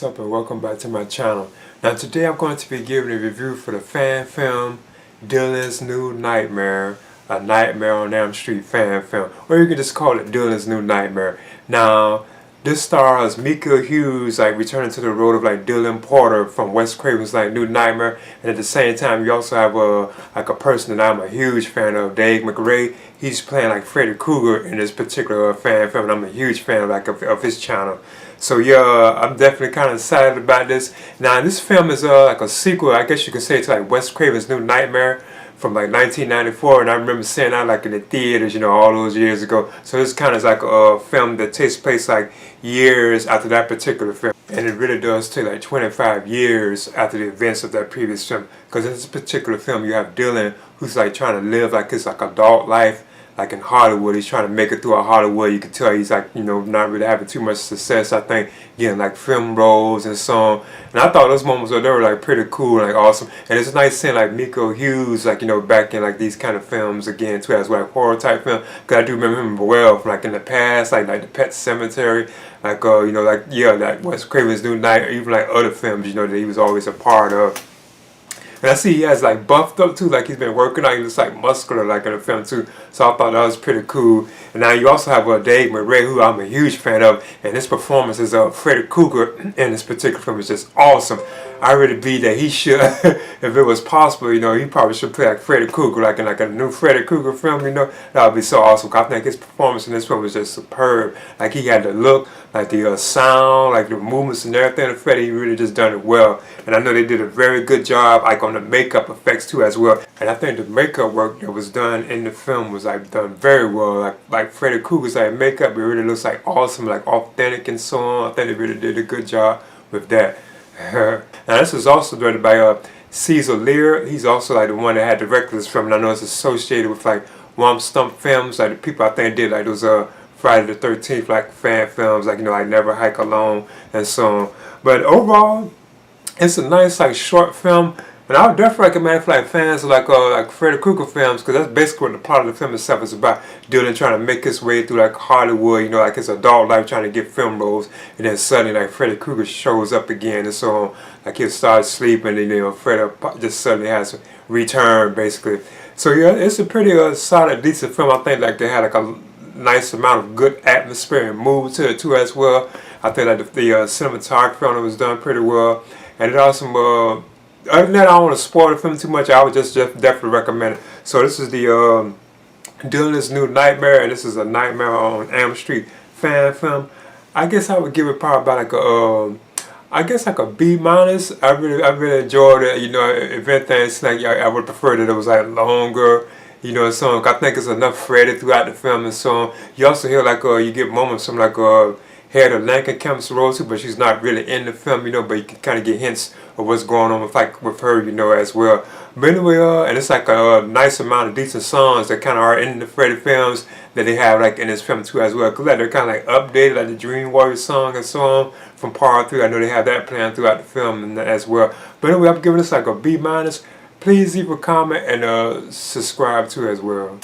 What's up and welcome back to my channel. Now today I'm going to be giving a review for the fan film Dylan's New Nightmare, a Nightmare on Elm Street fan film, or you can just call it Dylan's New Nightmare. Now this stars Mika Hughes returning to the role of Dylan Porter from Wes Craven's New Nightmare, and at the same time you also have a person that I'm a huge fan of, Dave McRae. He's playing Freddy Krueger in this particular fan film, and I'm a huge fan of his channel. So yeah, I'm definitely kind of excited about this. Now this film is a sequel, I guess you could say, to Wes Craven's New Nightmare from 1994, and I remember seeing that in the theaters, all those years ago. So this kind of is a film that takes place years after that particular film, and it really does take 25 years after the events of that previous film. Because in this particular film, you have Dylan who's trying to live his adult life. In Hollywood, he's trying to make it through Hollywood. You can tell he's not really having too much success. I think getting film roles and so on. And I thought those moments were pretty cool and awesome. And it's nice seeing Mika Hughes back in these kind of films again too, as horror type film. Cause I do remember him well from in the past, like the Pet Cemetery, that Wes Craven's New Night, or even other films that he was always a part of. And I see he has buffed up too, he's been working out. He looks muscular in the film too. So I thought that was pretty cool. And now you also have Dave McRae, who I'm a huge fan of, and his performance as Freddy Krueger in this particular film is just awesome. I really believe that he should, if it was possible, he probably should play Freddy Krueger, in a new Freddy Krueger film, that would be so awesome. I think his performance in this film was just superb. He had the look, the sound, the movements and everything. Freddy, he really just done it well. And I know they did a very good job, on the makeup effects too as well. And I think the makeup work that was done in the film was done very well. Freddy Krueger's makeup, it really looks awesome, authentic and so on. I think they really did a good job with that. Now this is also directed by Cesar Lear. He's also the one that had directed this film, and I know it's associated with Womp Stump Films, the people I think did those Friday the 13th fan films, Never Hike Alone and so on. But overall, it's a nice short film. And I would definitely recommend it for fans of Freddy Krueger films, because that's basically what the plot of the film itself is about. Dylan trying to make his way through Hollywood, his adult life, trying to get film roles, and then suddenly Freddy Krueger shows up again and so on. He starts sleeping, and Freddy just suddenly has to return basically. So yeah, it's a pretty solid, decent film. I think they had a nice amount of good atmosphere and mood to it too as well. I think the cinematography on it was done pretty well, and it also other than that, I don't want to spoil the film too much. I would just definitely recommend it. So this is the Dylan's New Nightmare, and this is a Nightmare on Elm Street fan film. I guess I would give it probably about a B minus. I really enjoyed it. If anything, I would prefer that it was longer. So I think it's enough Freddy throughout the film and so on. You also hear you get moments from Heather Langenkamp's role too, but she's not really in the film, but you can kind of get hints of what's going on with her, as well. But anyway, and it's a nice amount of decent songs that kind of are in the Freddy films that they have in this film too as well. Cause they're kind of updated, the Dream Warrior song and so on from Part 3. I know they have that playing throughout the film as well. But anyway, I'm giving this a B minus. Please leave a comment and subscribe too as well.